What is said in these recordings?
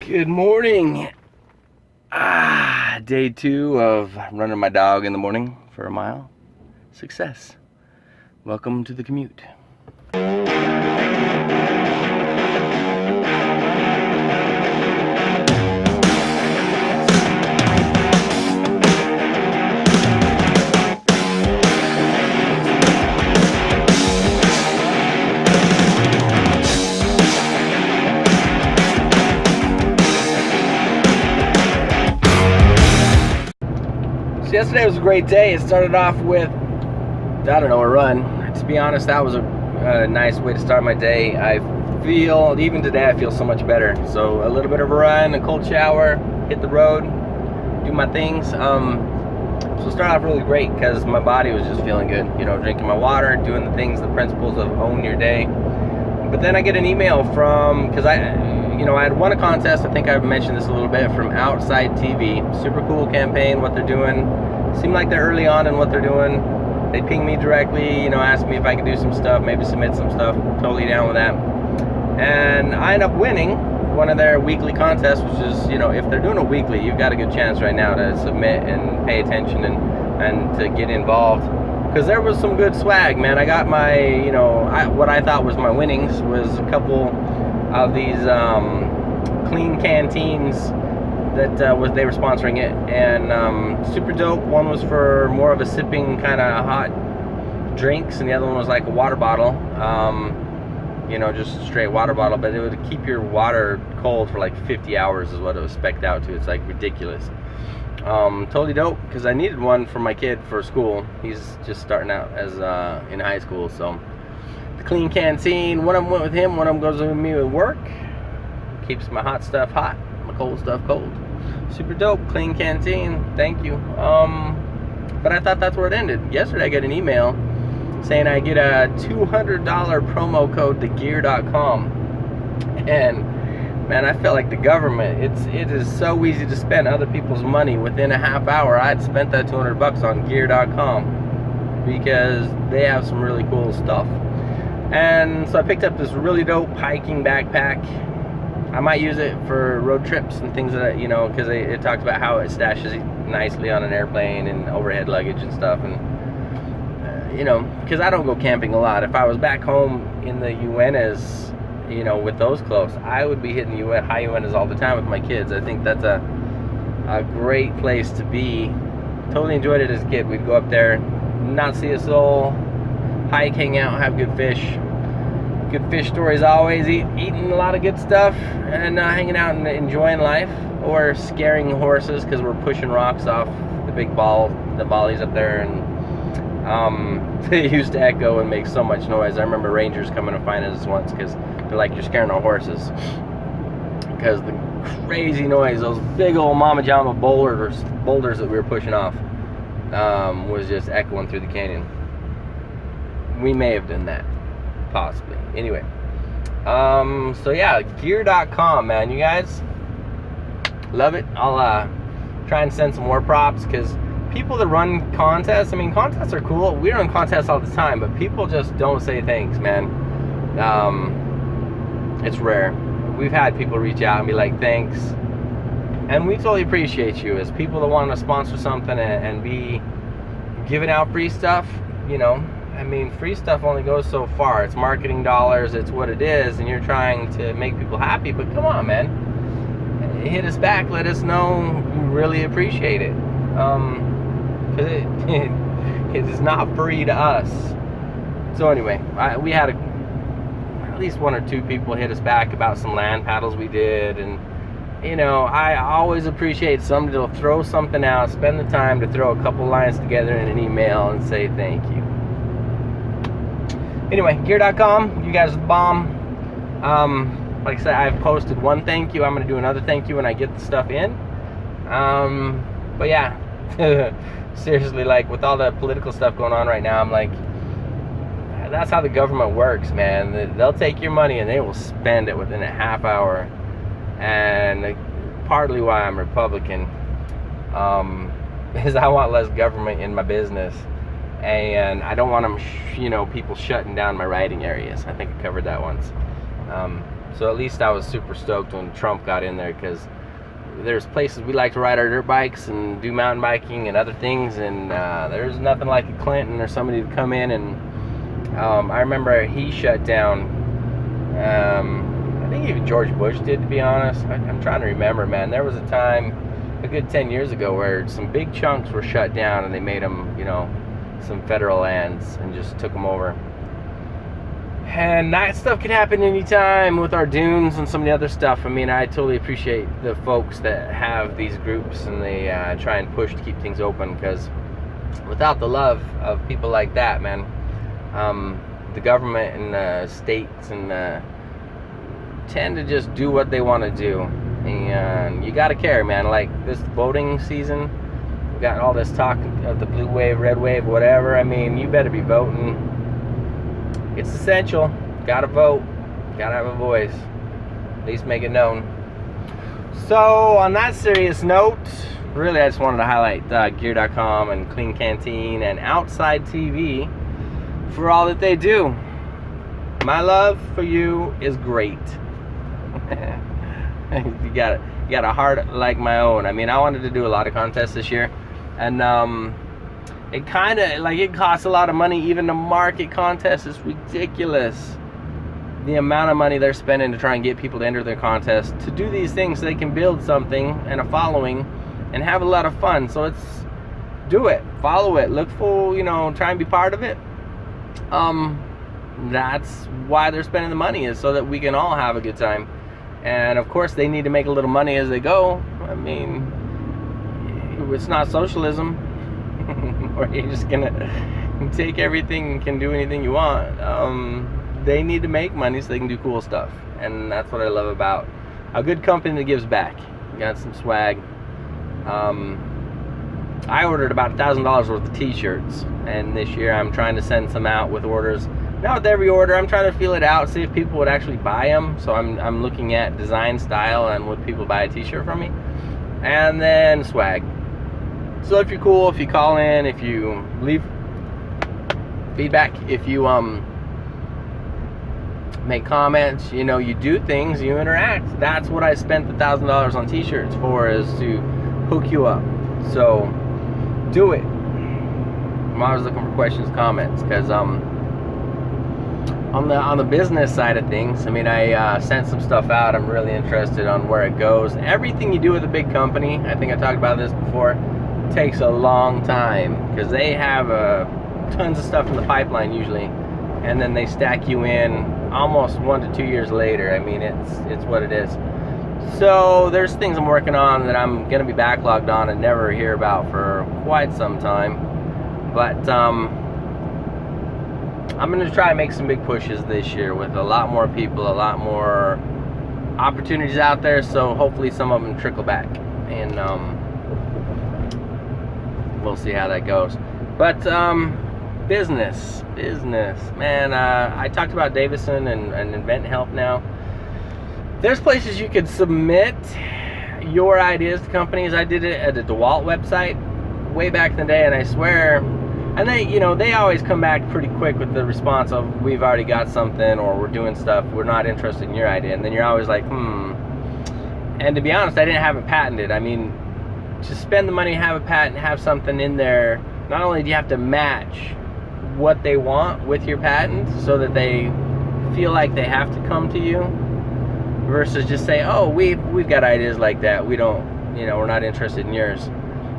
Good morning. Day 2 of running my dog in the morning for a mile. Success. Welcome to the commute. So yesterday was a great day. It started off with, a run. To be honest, that was a nice way to start my day. Even today, I feel so much better. So a little bit of a run, a cold shower, hit the road, do my things. So it started off really great because my body was just feeling good. Drinking my water, doing the things, the principles of own your day. But then I get an email because I had won a contest. I think I've mentioned this a little bit, from Outside TV. Super cool campaign, what they're doing. Seemed like they're early on in what they're doing. They pinged me directly, asked me if I could do some stuff, maybe submit some stuff. Totally down with that. And I ended up winning one of their weekly contests, which is, if they're doing a weekly, you've got a good chance right now to submit and pay attention and to get involved. Because there was some good swag, man. I got my, what I thought was my winnings was a couple of these clean canteens that they were sponsoring it, and super dope. One was for more of a sipping kind of hot drinks, and the other one was like a water bottle, just a straight water bottle, but it would keep your water cold for like 50 hours is what it was spec'd out to. It's like ridiculous. Totally dope, because I needed one for my kid for school. He's just starting out as in high school. So the clean canteen, one of them went with him, one of them goes with me with work. Keeps my hot stuff hot, my cold stuff cold. Super dope, clean canteen, thank you. But I thought that's where it ended. Yesterday I got an email saying I get a $200 promo code to gear.com, and man, I felt like the government. It is so easy to spend other people's money. Within a half hour, I'd spent that $200 on gear.com because they have some really cool stuff. And so I picked up this really dope hiking backpack. I might use it for road trips and things that because it talks about how it stashes nicely on an airplane and overhead luggage and stuff. And because I don't go camping a lot. If I was back home in the UNAs, with those clothes, I would be hitting high UNAs all the time with my kids. I think that's a great place to be. Totally enjoyed it as a kid. We'd go up there, not see a soul, hike, hang out, have good fish. Good fish stories always, eating a lot of good stuff, and hanging out and enjoying life, or scaring horses because we're pushing rocks off the big bollies up there, and they used to echo and make so much noise. I remember rangers coming to find us once because they're like, "You're scaring our horses," because the crazy noise, those big old mama jama boulders that we were pushing off, was just echoing through the canyon. We may have done that. Possibly. Anyway, so yeah, gear.com, man. You guys, love it. I'll try and send some more props, because people that run contests, contests are cool. We run contests all the time, but people just don't say thanks, man. It's rare. We've had people reach out and be like, thanks, and we totally appreciate you as people that want to sponsor something and be giving out free stuff. Free stuff only goes so far. It's marketing dollars, it's what it is, and you're trying to make people happy, but come on, man. Hit us back, let us know you really appreciate it. Because it is not free to us. So anyway, we had at least one or two people hit us back about some land paddles we did, and I always appreciate somebody to throw something out, spend the time to throw a couple lines together in an email and say thank you. Anyway, gear.com, you guys are the bomb. Like I said, I've posted one thank you. I'm going to do another thank you when I get the stuff in. But yeah, seriously, like with all the political stuff going on right now, I'm like, that's how the government works, man. They'll take your money and they will spend it within a half hour. And partly why I'm Republican is I want less government in my business. And I don't want them, people shutting down my riding areas. I think I covered that once. So at least I was super stoked when Trump got in there, because there's places we like to ride our dirt bikes and do mountain biking and other things, and there's nothing like a Clinton or somebody to come in. And I remember he shut down, I think even George Bush did, to be honest. I'm trying to remember, man. There was a time a good 10 years ago where some big chunks were shut down, and they made them, you know, some federal lands, and just took them over. And that stuff could happen anytime with our dunes and some of the other stuff. I mean, I totally appreciate the folks that have these groups, and they try and push to keep things open, because without the love of people like that, man, the government and the states and tend to just do what they want to do. And you got to care, man. Like this voting season, we got all this talk of the blue wave, red wave, whatever. I mean, you better be voting. It's essential. Gotta vote. Gotta have a voice. At least make it known. So, on that serious note, really, I just wanted to highlight Gear.com and Clean Canteen and Outside TV for all that they do. My love for you is great. You got a heart like my own. I mean, I wanted to do a lot of contests this year, and it kind of, like, it costs a lot of money even to market contests. It's ridiculous the amount of money they're spending to try and get people to enter their contest, to do these things so they can build something and a following and have a lot of fun. So it's, do it, follow it, look for, you know, try and be part of it. That's why they're spending the money, is so that we can all have a good time. And of course they need to make a little money as they go. I mean, it's not socialism where you're just gonna take everything and can do anything you want. They need to make money so they can do cool stuff, and that's what I love about a good company that gives back. Got some swag. I ordered about $1,000 worth of t-shirts, and this year I'm trying to send some out with orders. Not with every order, I'm trying to feel it out, see if people would actually buy them. So I'm looking at design, style, and would people buy a t-shirt from me, and then swag. So if you're cool, if you call in, if you leave feedback, if you make comments, you know, you do things, you interact. That's what I spent the $1,000 on t-shirts for, is to hook you up. So do it. I'm always looking for questions, comments, because on the business side of things, I mean, I sent some stuff out. I'm really interested on where it goes. Everything you do with a big company, I think I talked about this before, takes a long time, because they have tons of stuff in the pipeline usually, and then they stack you in almost 1 to 2 years later. I mean, it's what it is. So there's things I'm working on that I'm gonna be backlogged on and never hear about for quite some time, but I'm gonna try and make some big pushes this year with a lot more people, a lot more opportunities out there. So hopefully some of them trickle back, and we'll see how that goes. But business, man. I talked about Davison and Invent Help now. There's places you could submit your ideas to companies. I did it at the DeWalt website way back in the day, and I swear, and they, you know, they always come back pretty quick with the response of, we've already got something, or we're doing stuff, we're not interested in your idea. And then you're always like, And to be honest, I didn't have it patented. I mean, to spend the money, have a patent, have something in there, not only do you have to match what they want with your patent so that they feel like they have to come to you, versus just say, oh, we've got ideas like that, we don't, you know, we're not interested in yours.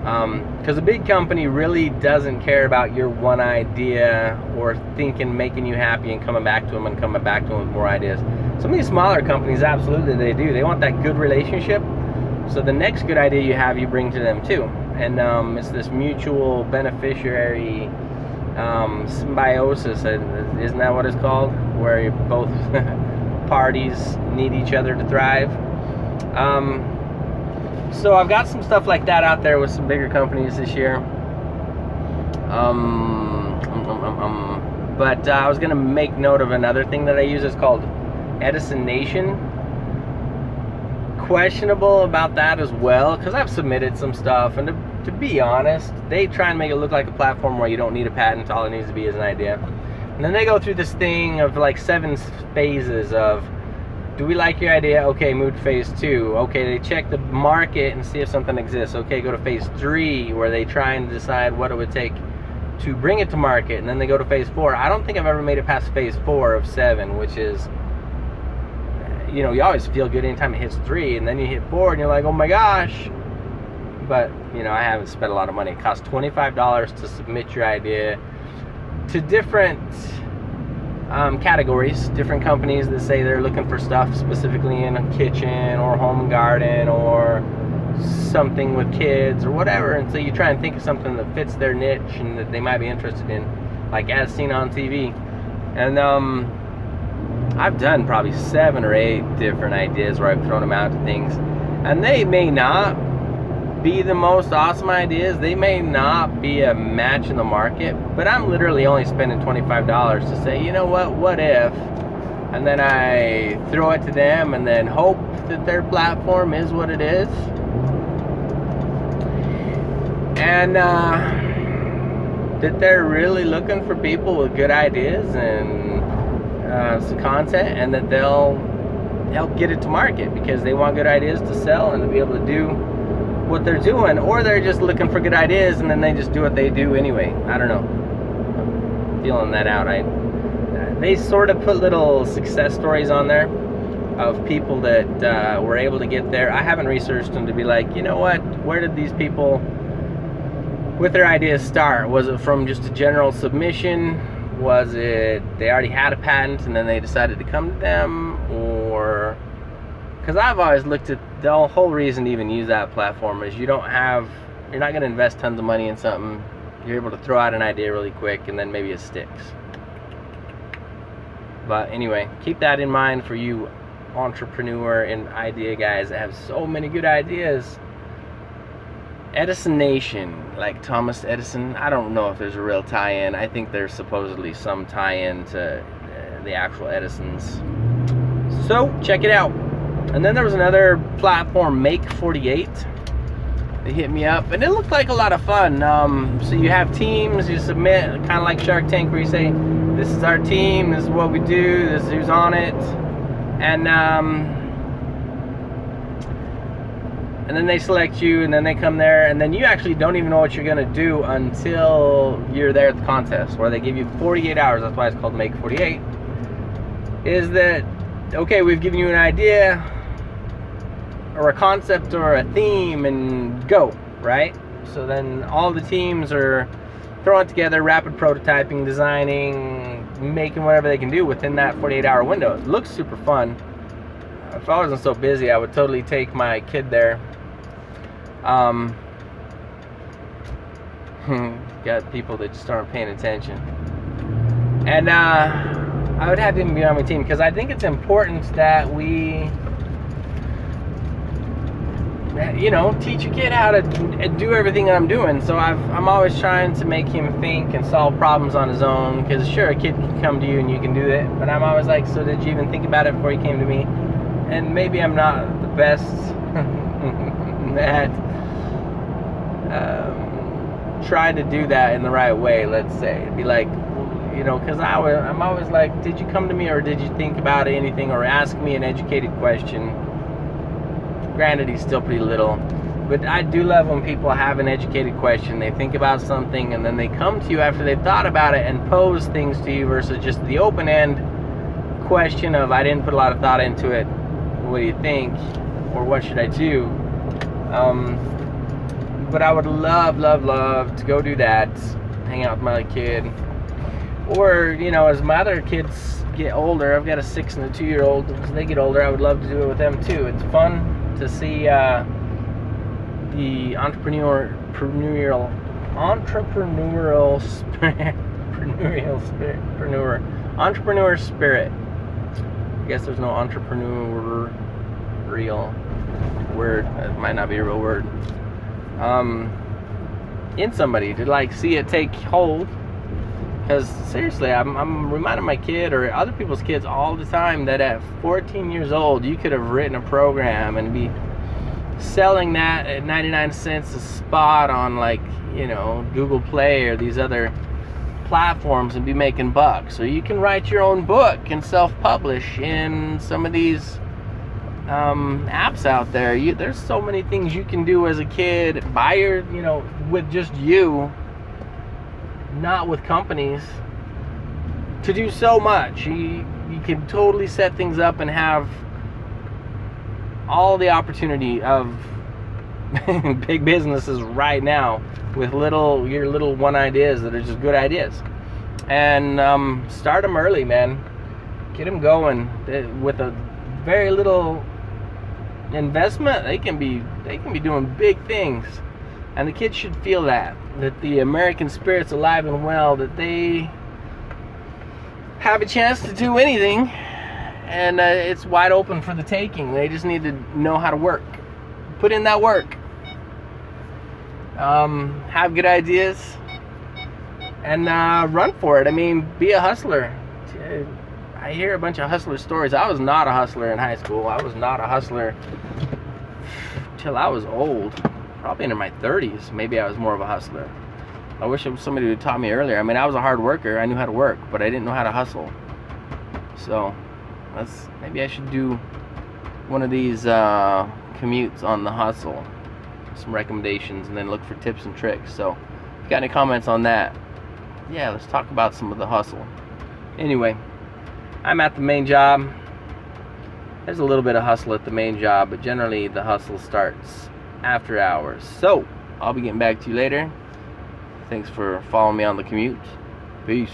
Because a big company really doesn't care about your one idea, or thinking, making you happy and coming back to them with more ideas. Some of these smaller companies, absolutely they do. They want that good relationship, so the next good idea you have, you bring to them too. And it's this mutual beneficiary symbiosis, isn't that what it's called, where you both parties need each other to thrive. So I've got some stuff like that out there with some bigger companies this year. But I was gonna make note of another thing that I use. It's called Edison Nation. Questionable about that as well, because I've submitted some stuff, and to be honest, they try and make it look like a platform where you don't need a patent, all it needs to be is an idea. And then they go through this thing of like 7 phases of Do we like your idea? Okay, move to phase 2. Okay, they check the market and see if something exists. Okay, go to phase 3, where they try and decide what it would take to bring it to market, and then they go to phase 4. I don't think I've ever made it past phase 4 of 7, which is, you know, you always feel good anytime it hits 3, and then you hit 4 and you're like, oh my gosh. But, you know, I haven't spent a lot of money. It costs $25 to submit your idea to different categories, different companies that say they're looking for stuff specifically in a kitchen or home and garden or something with kids or whatever. And so you try and think of something that fits their niche and that they might be interested in, like as seen on TV. And I've done probably 7 or 8 different ideas where I've thrown them out to things, and they may not be the most awesome ideas, they may not be a match in the market, but I'm literally only spending $25 to say, you know what if, and then I throw it to them and then hope that their platform is what it is. And that they're really looking for people with good ideas and some content, and that they'll help get it to market because they want good ideas to sell and to be able to do what they're doing, or they're just looking for good ideas and then they just do what they do anyway. I don't know. I'm feeling that out. They sort of put little success stories on there of people that were able to get there. I haven't researched them to be like, you know what, where did these people with their ideas start? Was it from just a general submission? Was it they already had a patent and then they decided to come to them? Or, because I've always looked at the whole reason to even use that platform is you're not going to invest tons of money in something. You're able to throw out an idea really quick and then maybe it sticks. But anyway, keep that in mind for you entrepreneur and idea guys that have so many good ideas. Edison Nation, like Thomas Edison, I don't know if there's a real tie-in. I think there's supposedly some tie-in to the actual Edisons. So check it out. And then there was another platform, Make 48. They hit me up, and it looked like a lot of fun. So you have teams, you submit, kind of like Shark Tank, where you say, this is our team, this is what we do, this is who's on it. And then they select you, and then they come there, and then you actually don't even know what you're gonna do until you're there at the contest, where they give you 48 hours, that's why it's called Make 48, is that, okay, we've given you an idea, or a concept, or a theme, and go, right? So then all the teams are throwing together, rapid prototyping, designing, making whatever they can do within that 48-hour window. It looks super fun. If I wasn't so busy, I would totally take my kid there. Got people that just aren't paying attention. And I would have him be on my team because I think it's important that we, you know, teach a kid how to do everything that I'm doing. So I'm always trying to make him think and solve problems on his own, because sure, a kid can come to you and you can do it, but I'm always like, so did you even think about it before you came to me? And maybe I'm not the best at try to do that in the right way, let's say. It'd be like, you know, because I'm always like, did you come to me, or did you think about anything, or ask me an educated question? Granted, he's still pretty little, but I do love when people have an educated question. They think about something and then they come to you after they've thought about it and pose things to you, versus just the open-end question of, I didn't put a lot of thought into it, what do you think, or what should I do? But I would love to go do that, hang out with my kid. Or, you know, as my other kids get older, I've got a 6 and a 2-year-old, as they get older, I would love to do it with them too. It's fun to see the entrepreneurial spirit. I guess there's no entrepreneurial word. It might not be a real word. In somebody, to like see it take hold. Because seriously, I'm reminding my kid or other people's kids all the time that at 14 years old, you could have written a program and be selling that at 99 cents a spot on, like, you know, Google Play or these other platforms and be making bucks. Or you can write your own book and self-publish in some of these apps out there. There's so many things you can do as a kid by your, with just you, not with companies, to do so much. You can totally set things up and have all the opportunity of big businesses right now with your little one ideas that are just good ideas. And start them early, man. Get them going. With a very little investment, they can be doing big things. And the kids should feel that the American spirit's alive and well, that they have a chance to do anything, and it's wide open for the taking. They just need to know how to work. Put in that work. Have good ideas, and run for it. I mean, be a hustler. I hear a bunch of hustler stories. I was not a hustler in high school. I was not a hustler till I was old. Probably into my 30s. Maybe I was more of a hustler. I wish somebody would have taught me earlier. I mean, I was a hard worker. I knew how to work, but I didn't know how to hustle. So, maybe I should do one of these commutes on the hustle. Some recommendations, and then look for tips and tricks. So, if you got any comments on that, yeah, let's talk about some of the hustle. Anyway, I'm at the main job. There's a little bit of hustle at the main job, but generally the hustle starts after hours. So, I'll be getting back to you later. Thanks for following me on the commute. Peace.